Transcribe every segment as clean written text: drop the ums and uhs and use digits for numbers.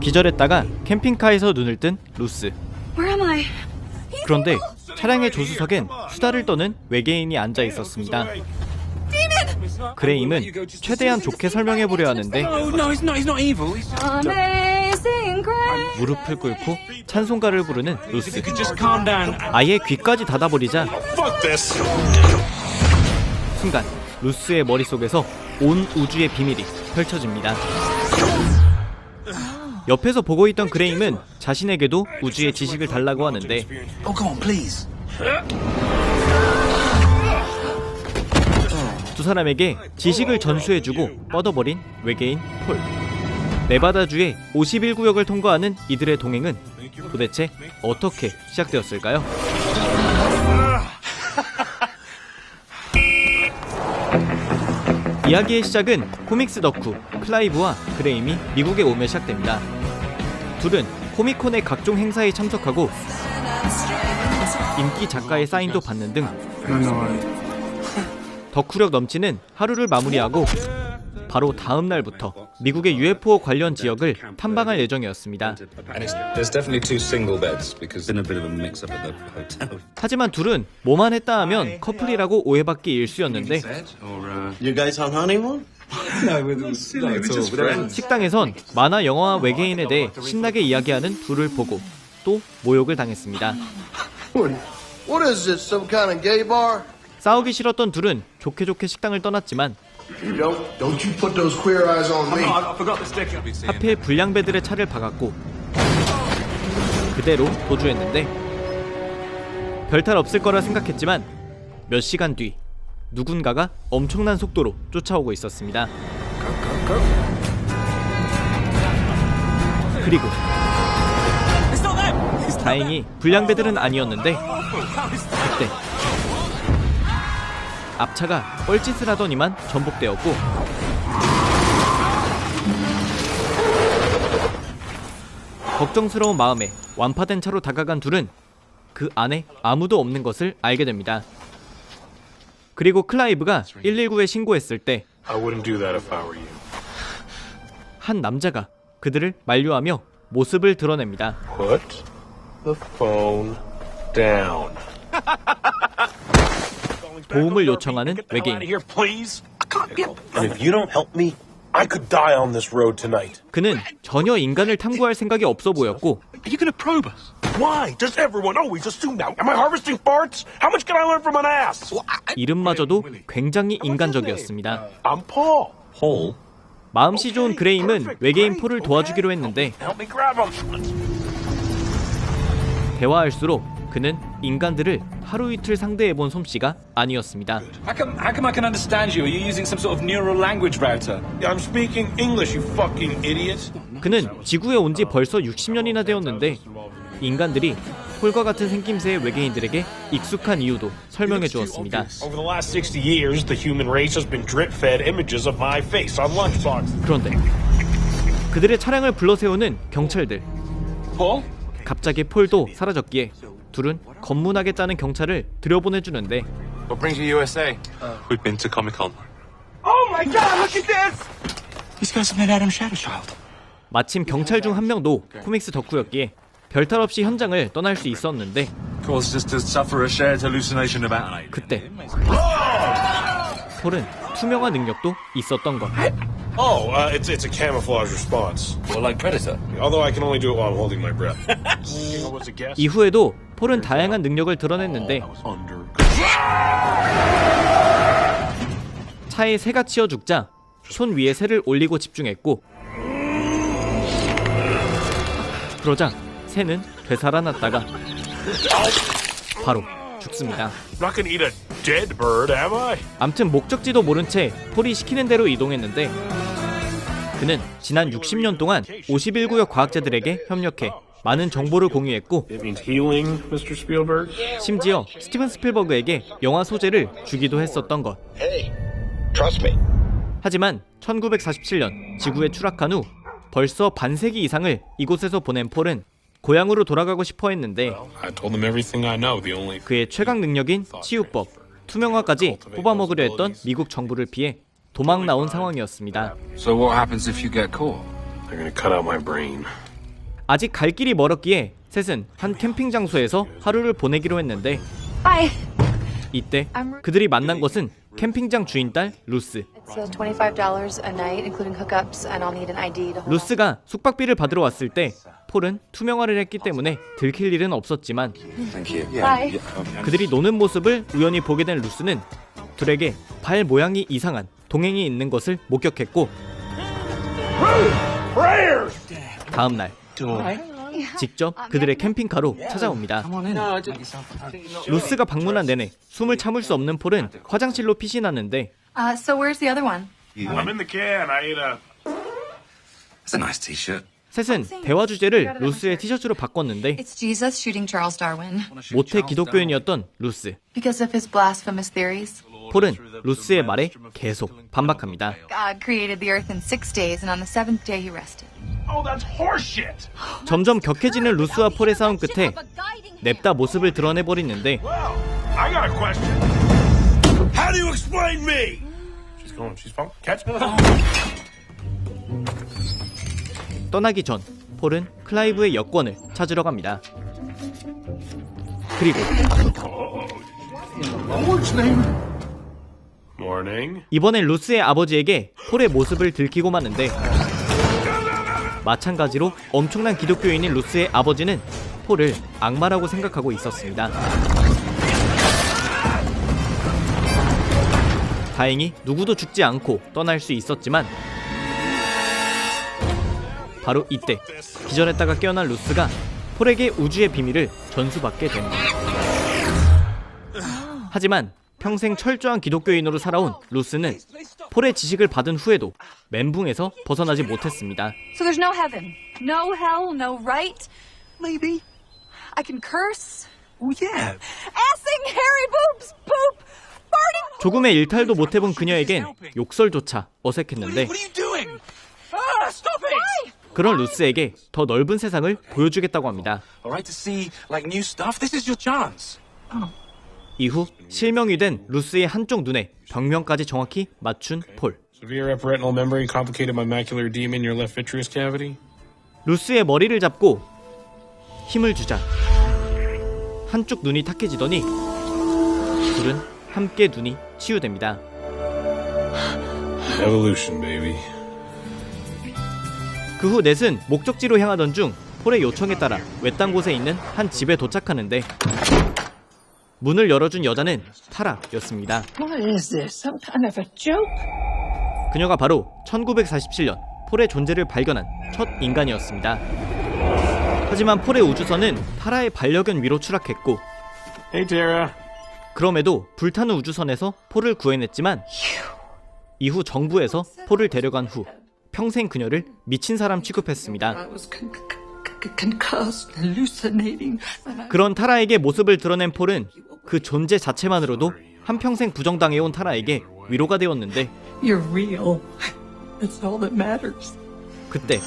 기절했다가 캠핑카에서 눈을 뜬 루스. 그런데 차량의 조수석엔 수다를 떠는 외계인이 앉아 있었습니다. 그레임은 최대한 좋게 설명해보려 하는데 무릎을 꿇고 찬송가를 부르는 루스. 아예 귀까지 닫아버리자 순간 루스의 머릿속에서 온 우주의 비밀이 펼쳐집니다. 옆에서 보고 있던 그레임은 자신에게도 우주의 지식을 달라고 하는데 두 사람에게 지식을 전수해주고 뻗어버린 외계인 폴. 네바다주의 51구역을 통과하는 이들의 동행은 도대체 어떻게 시작되었을까요? 이야기의 시작은 코믹스 덕후 클라이브와 그레임이 미국에 오며 시작됩니다. 둘은 코미콘의 각종 행사에 참석하고 인기 작가의 사인도 받는 등 덕후력 넘치는 하루를 마무리하고 바로 다음 날부터 미국의 UFO 관련 지역을 탐방할 예정이었습니다. 하지만 둘은 뭐만 했다 하면 커플이라고 오해받기 일쑤였는데 식당에선 만화 영화와 외계인에 대해 신나게 이야기하는 둘을 보고 또 모욕을 당했습니다. 싸우기 싫었던 둘은 좋게 식당을 떠났지만 하필 불량배들의 차를 박았고 그대로 도주했는데 별탈 없을 거라 생각했지만 몇 시간 뒤 누군가가 엄청난 속도로 쫓아오고 있었습니다. 그리고 다행히 불량배들은 아니었는데 그때 앞차가 뻘짓을 하더니만 전복되었고 걱정스러운 마음에 완파된 차로 다가간 둘은 그 안에 아무도 없는 것을 알게 됩니다. 그리고 클라이브가 119에 신고했을 때 한 남자가 그들을 만류하며 모습을 드러냅니다. Put the phone down. 도움을 요청하는 외계인. 그는 전혀 인간을 탐구할 생각이 없어 보였고 이름마저도 굉장히 인간적이었습니다. 마음씨 좋은 그레임은 외계인 폴을 도와주기로 했는데 대화할수록 그는 인간들을 하루 이틀 상대해본 솜씨가 아니었습니다. How come I can understand you? Are you using some sort of neural language router? I'm speaking English, you fucking idiot. 그는 지구에 온 지 벌써 60년이나 되었는데 인간들이 폴과 같은 생김새의 외계인들에게 익숙한 이유도 설명해 주었습니다. Over the last 60 years, the human race has been drip-fed images of my face on lunchboxes. 그런데 그들의 차량을 불러세우는 경찰들. Paul? 갑자기 폴도 사라졌기에 둘은 검문하겠다는 경찰을 들여보내주는데 What brings you USA? We've been to Comic-Con. Oh my God! Look at this! These guys have met Adam Shatterchild. 마침 경찰 중 한 명도 코믹스 덕후였기에 별탈 없이 현장을 떠날 수 있었는데 Caused us to suffer a shared hallucination about an alien. 그때 폴은 투명화 능력도 있었던 것. Oh, it's a camouflage response. Or like Predator. Although I can only do it while I'm holding my breath. What's a guess? 이후에도 폴은 다양한 능력을 드러냈는데 차에 새가 치여 죽자 손 위에 새를 올리고 집중했고 그러자 새는 되살아났다가 바로 죽습니다. Not gonna eat a dead bird, am I? 암튼 목적지도 모른 채 폴이 시키는 대로 이동했는데 그는 지난 60년 동안 51구역 과학자들에게 협력해 많은 정보를 공유했고 It means healing, Mr. Spielberg. 심지어 스티븐 스필버그에게 영화 소재를 주기도 했었던 것. Hey, trust me. 하지만 1947년 지구에 추락한 후 벌써 반세기 이상을 이곳에서 보낸 폴은 고향으로 돌아가고 싶어 했는데 I told them everything I know. The only 그의 최강 능력인 치유법, 투명화까지 뽑아먹으려 했던 미국 정부를 피해 도망 나온 상황이었습니다. So what happens if you get caught? They're gonna cut out my brain. 아직 갈 길이 멀었기에 셋은 한 캠핑 장소에서 하루를 보내기로 했는데 Hi. 이때 그들이 만난 것은 캠핑장 주인 딸 루스. It's $25 a night, including hookups, and I'll need an ID to hold on. 루스가 숙박비를 받으러 왔을 때 폴은 투명화를 했기 때문에 들킬 일은 없었지만 Bye. 그들이 노는 모습을 우연히 보게 된 루스는 둘에게 발 모양이 이상한 동행이 있는 것을 목격했고 다음 날 직접 그들의 캠핑카로 찾아옵니다. 루스가 방문한 내내 숨을 참을 수 없는 폴은 화장실로 피신하는데 So where's the other one? I'm in the can. I ate a. It's a nice t-shirt. 셋은 대화 주제를 루스의 티셔츠로 바꿨는데 It's Jesus shooting Charles Darwin. 모태 기독교인이었던 루스. Because of his blasphemous theories. 폴은 루스의 말에 계속 반박합니다. God created the earth in 6 days, and on the 7th day he rested. Oh, that's horseshit. 점점 격해지는 루스와 폴의 싸움 끝에 냅다 모습을 드러내버리는데 Well, I got a question. How do you explain me? She's going. She's fine. Catch. 떠나기 전 폴은 클라이브의 여권을 찾으러 갑니다. 그리고 Morning. 이번엔 루스의 아버지에게 폴의 모습을 들키고 마는데 마찬가지로 엄청난 기독교인인 루스의 아버지는 폴을 악마라고 생각하고 있었습니다. 다행히 누구도 죽지 않고 떠날 수 있었지만 바로 이때 기절했다가 깨어난 루스가 폴에게 우주의 비밀을 전수받게 됩니다. 하지만 평생 철저한 기독교인으로 살아온 루스는 폴의 지식을 받은 후에도 멘붕에서 벗어나지 못했습니다. So there's no heaven, no hell, no right. Maybe. I can curse. Oh, yeah. Assing, hairy boobs, poop, farting. 조금의 일탈도 못해본 그녀에겐 욕설조차 어색했는데 What are you doing? Ah, stop it! 그런 루스에게 더 넓은 세상을 보여주겠다고 합니다. All right, to see like new stuff. This is your chance. 이후 실명이 된 루스의 한쪽 눈에 병명까지 정확히 맞춘 폴. Severe retinal memory complicated my macular edema in your left vitreous cavity. 루스의 머리를 잡고 힘을 주자 한쪽 눈이 탁해지더니 둘은 함께 눈이 치유됩니다. Evolution, baby. 그 후 넷은 목적지로 향하던 중 폴의 요청에 따라 외딴 곳에 있는 한 집에 도착하는데 문을 열어준 여자는 타라였습니다. What is this? Some kind of a joke? 그녀가 바로 1947년 폴의 존재를 발견한 첫 인간이었습니다. 하지만 폴의 우주선은 타라의 반려견 위로 추락했고 Hey, Tara. 그럼에도 불타는 우주선에서 폴을 구해냈지만 이후 정부에서 폴을 데려간 후 평생 그녀를 미친 사람 취급했습니다. I was concussed, hallucinating. 그런 타라에게 모습을 드러낸 폴은 그 존재 자체만으로도 한평생 부정당해온 타라에게 위로가 되었는데 You're real. That's all that matters. 그때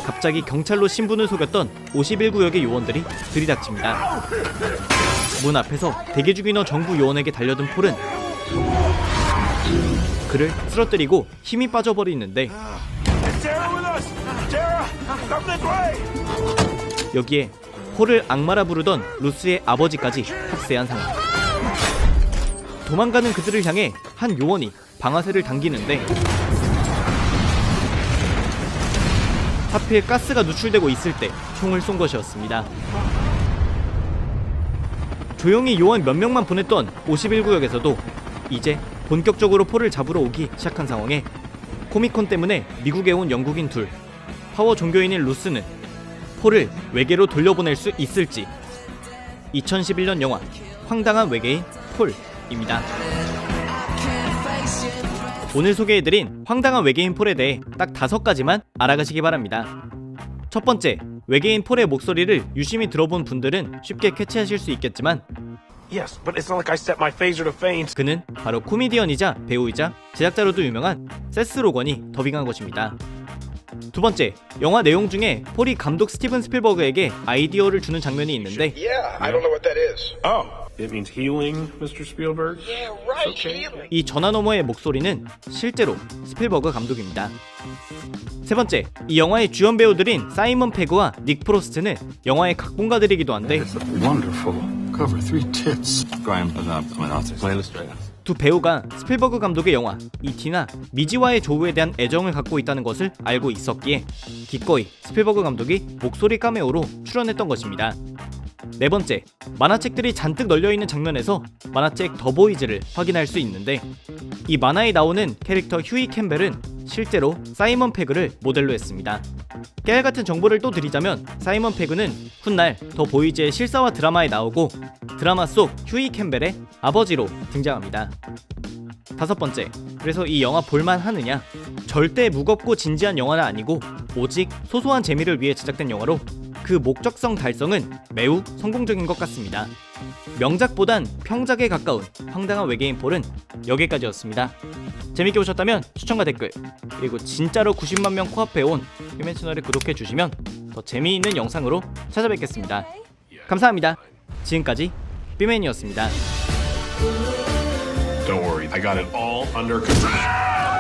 갑자기 경찰로 신분을 속였던 51구역의 요원들이 들이닥칩니다. 문 앞에서 대기중인원 정부 요원에게 달려든 폴은 그를 쓰러뜨리고 힘이 빠져버리는데 Tara with us. Tara, come this way. 여기에 폴을 악마라 부르던 루스의 아버지까지 합세한 상황. 도망가는 그들을 향해 한 요원이 방아쇠를 당기는데 하필 가스가 누출되고 있을 때 총을 쏜 것이었습니다. 조용히 요원 몇 명만 보냈던 51구역에서도 이제 본격적으로 폴을 잡으러 오기 시작한 상황에 코미콘 때문에 미국에 온 영국인 둘, 파워 종교인인 루스는 폴을 외계로 돌려보낼 수 있을지 2011년 영화 황당한 외계인 폴입니다. 오늘 소개해드린 황당한 외계인 폴에 대해 딱 5가지만 알아가시기 바랍니다. 첫 번째, 외계인 폴의 목소리를 유심히 들어본 분들은 쉽게 캐치하실 수 있겠지만 Yes, but it's not like I set my phaser to faint. 그는 바로 코미디언이자 배우이자 제작자로도 유명한 세스 로건이 더빙한 것입니다. 두 번째, 영화 내용 중에 폴이 감독 스티븐 스필버그에게 아이디어를 주는 장면이 있는데 Yeah, I don't know what that is. Oh, It means healing, Mr. Spielberg. 이 전화 너머의 목소리는 실제로 스필버그 감독입니다. 세 번째, 이 영화의 주연 배우들인 사이먼 페그와 닉 프로스트는 영화의 각본가들이기도 한데 Wonderful. Cover 3 tits. Graham, illustrator. 두 배우가 스필버그 감독의 영화 E.T.나 미지와의 조우에 대한 애정을 갖고 있다는 것을 알고 있었기에 기꺼이 스필버그 감독이 목소리 카메오로 출연했던 것입니다. 네 번째, 만화책들이 잔뜩 널려있는 장면에서 만화책 더보이즈를 확인할 수 있는데 이 만화에 나오는 캐릭터 휴이 캠벨은 실제로 사이먼 페그를 모델로 했습니다. 깨알같은 정보를 또 드리자면 사이먼 페그는 훗날 더보이즈의 실사화 드라마에 나오고 드라마 속 휴이 캠벨의 아버지로 등장합니다. 다섯 번째, 그래서 이 영화 볼만 하느냐? 절대 무겁고 진지한 영화는 아니고 오직 소소한 재미를 위해 제작된 영화로 그 목적성 달성은 매우 성공적인 것 같습니다. 명작보단 평작에 가까운 황당한 외계인 폴은 여기까지였습니다. 재밌게 보셨다면 추천과 댓글, 그리고 진짜로 90만 명 코앞에온 휴맨 채널을 구독해주시면 더 재미있는 영상으로 찾아뵙겠습니다. 감사합니다. 지금까지 삐맨이었습니다. Don't worry, I got it all under control.